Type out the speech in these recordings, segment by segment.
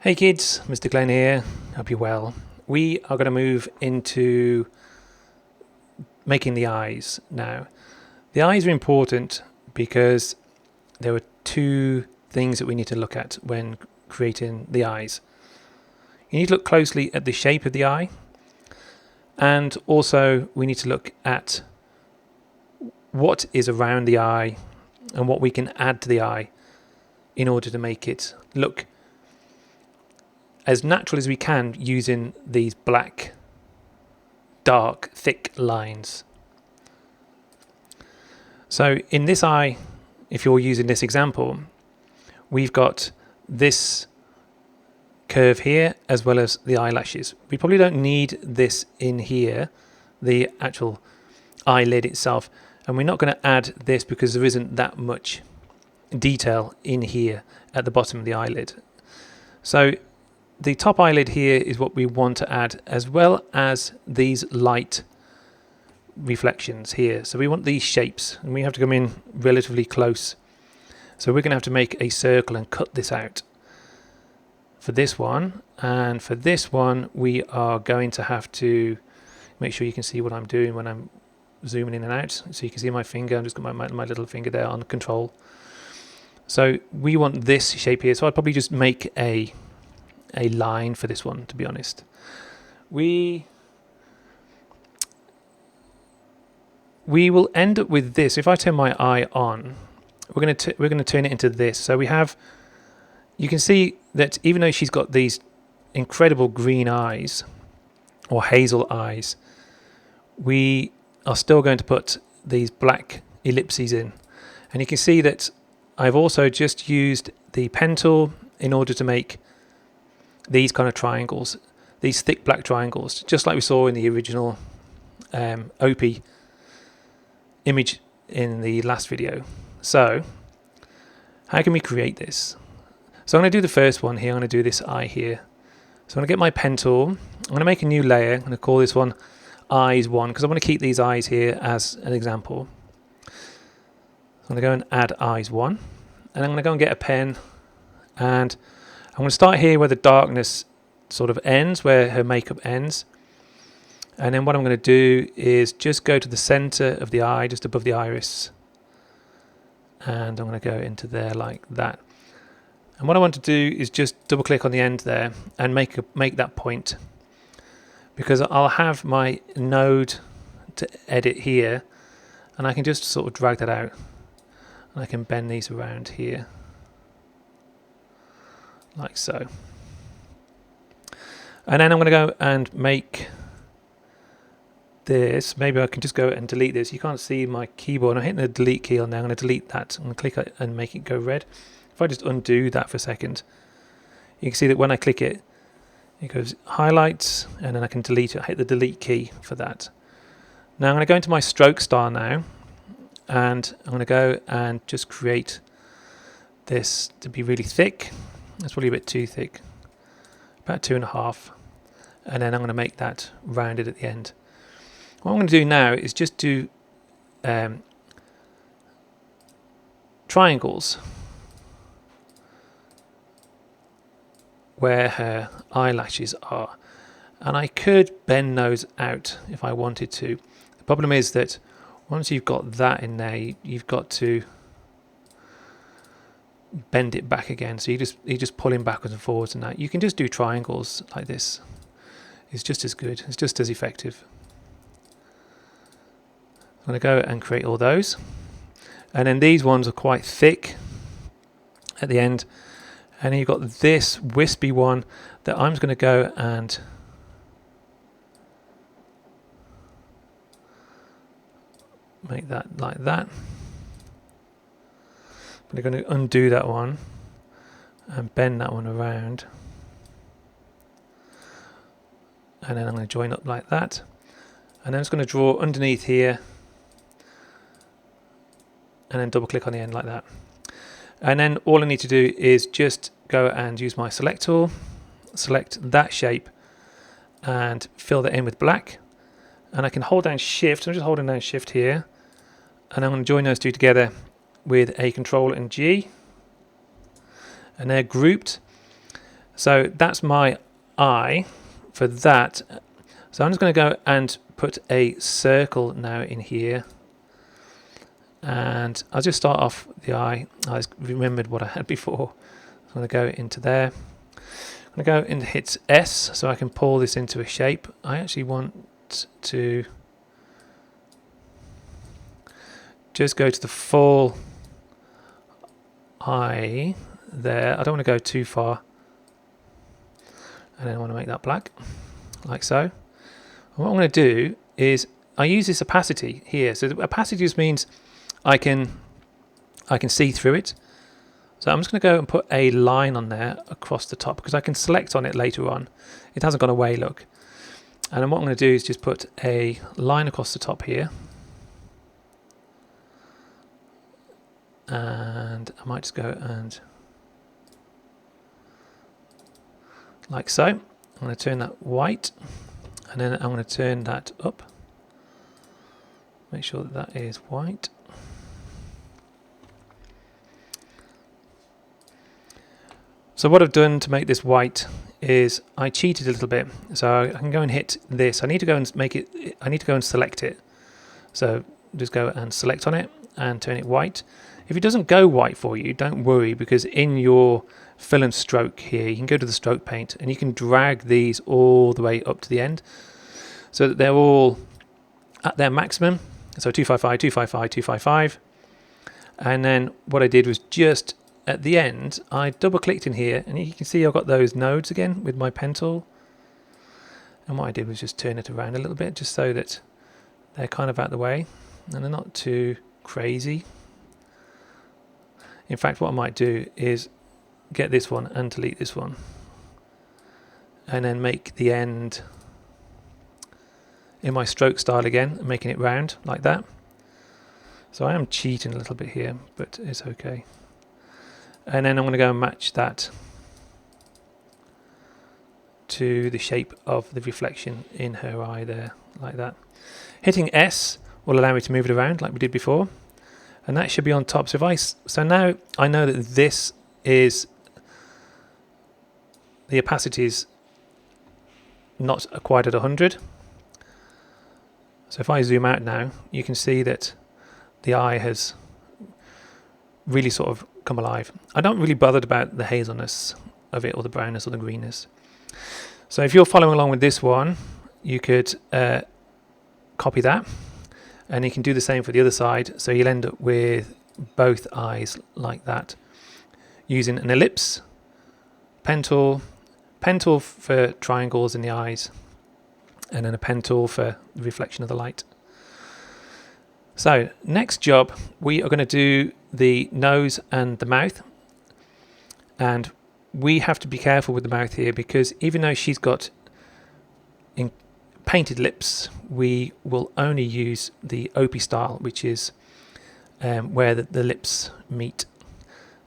Hey kids, Mr. Glenn here, hope you're well. We are going to move into making the eyes now. The eyes are important because there are two things that we need to look at when creating the eyes. You need to look closely at the shape of the eye, and also we need to look at what is around the eye and what we can add to the eye in order to make it look as natural as we can using these black, dark, thick lines. So in this eye, if you're using this example, we've got this curve here as well as the eyelashes. We probably don't need this in here, the actual eyelid itself, and we're not going to add this because there isn't that much detail in here at the bottom of the eyelid. So the top eyelid here is what we want to add, as well as these light reflections here. So we want these shapes, and we have to come in relatively close. So we're going to have to make a circle and cut this out for this one. And for this one, we are going to have to make sure you can see what I'm doing when I'm zooming in and out. So you can see my finger. I'm just got my little finger there on control. So we want this shape here. So I'd probably just make a line for this one, to be honest. We will end up with this. If I turn my eye on, we're going to turn it into this. So we have, you can see that even though she's got these incredible green eyes or hazel eyes, we are still going to put these black ellipses in. And you can see that I've also just used the pen tool in order to make these kind of triangles, these thick black triangles, just like we saw in the original Opie image in the last video. So how can we create this? So I'm going to do the first one here. I'm going to do this eye here. So I'm going to get my pen tool. I'm going to make a new layer. I'm going to call this one eyes 1 because I want to keep these eyes here as an example. So I'm going to go and add eyes 1, and I'm going to go and get a pen, and I'm going to start here where the darkness sort of ends, where her makeup ends. And then what I'm going to do is just go to the center of the eye, just above the iris. And I'm going to go into there like that. And what I want to do is just double click on the end there and make that point. Because I'll have my node to edit here, and I can just sort of drag that out. And I can bend these around here. Like so. And then I'm going to go and make this. Maybe I can just go and delete this. You can't see my keyboard. I'm hitting the delete key on there. I'm going to delete that. I'm going to click it and make it go red. If I just undo that for a second, you can see that when I click it, it goes highlights, and then I can delete it. I hit the delete key for that. Now I'm going to go into my stroke style now, and I'm going to go and just create this to be really thick. That's probably a bit too thick, about 2.5, and then I'm going to make that rounded at the end. What I'm going to do now is just do triangles where her eyelashes are, and I could bend those out if I wanted to. The problem is that once you've got that in there, you've got to bend it back again, so you're just pulling backwards and forwards, and that you can just do triangles like this. It's just as good, it's just as effective. I'm going to go and create all those, and then these ones are quite thick at the end, and then you've got this wispy one that I'm just going to go and make that like that. I'm going to undo that one and bend that one around, and then I'm going to join up like that, and then I'm just going to draw underneath here and then double click on the end like that. And then all I need to do is just go and use my select tool, select that shape and fill that in with black, and I can hold down shift. I'm just holding down shift here, and I'm going to join those two together with a Control and G, and they're grouped. So that's my eye for that. So I'm just going to go and put a circle now in here. And I'll just start off the eye. I just remembered what I had before. I'm going to go into there. I'm going to go and hit S so I can pull this into a shape. I actually want to just go to the full eye there. I don't want to go too far. And then I want to make that black, like so. And what I'm going to do is I use this opacity here. So the opacity just means I can see through it. So I'm just going to go and put a line on there across the top because I can select on it later on. It hasn't gone away, look. And then what I'm going to do is just put a line across the top here. And I might just go and like so. I'm going to turn that white and then I'm going to turn that up. Make sure that that is white. So what I've done to make this white is I cheated a little bit. So I can go and hit this. I need to go and make it, I need to go and select it. So just go and select on it and turn it white. If it doesn't go white for you, don't worry, because in your fill and stroke here, you can go to the stroke paint and you can drag these all the way up to the end so that they're all at their maximum. So 255, 255, 255. And then what I did was just at the end, I double clicked in here and you can see I've got those nodes again with my pen tool. And what I did was just turn it around a little bit just so that they're kind of out the way and they're not too crazy. In fact, what I might do is get this one and delete this one and then make the end in my stroke style again, making it round like that. So I am cheating a little bit here, but it's okay. And then I'm going to go and match that to the shape of the reflection in her eye there, like that. Hitting S will allow me to move it around like we did before. And that should be on top. So now I know that this is, the opacity is not quite at 100. So if I zoom out now, you can see that the eye has really sort of come alive. I don't really bothered about the hazelness of it or the brownness or the greenness. So if you're following along with this one, you could copy that and you can do the same for the other side. So you'll end up with both eyes like that using an ellipse, pen tool for triangles in the eyes, and then a pen tool for the reflection of the light. So next job, we are going to do the nose and the mouth, and we have to be careful with the mouth here because even though she's got painted lips, we will only use the Opie style, which is where the lips meet.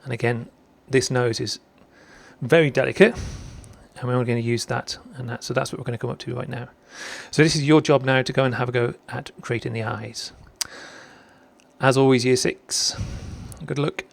And again, this nose is very delicate and we're only going to use that and that. So that's what we're going to come up to right now. So this is your job now to go and have a go at creating the eyes. As always, year 6, good luck.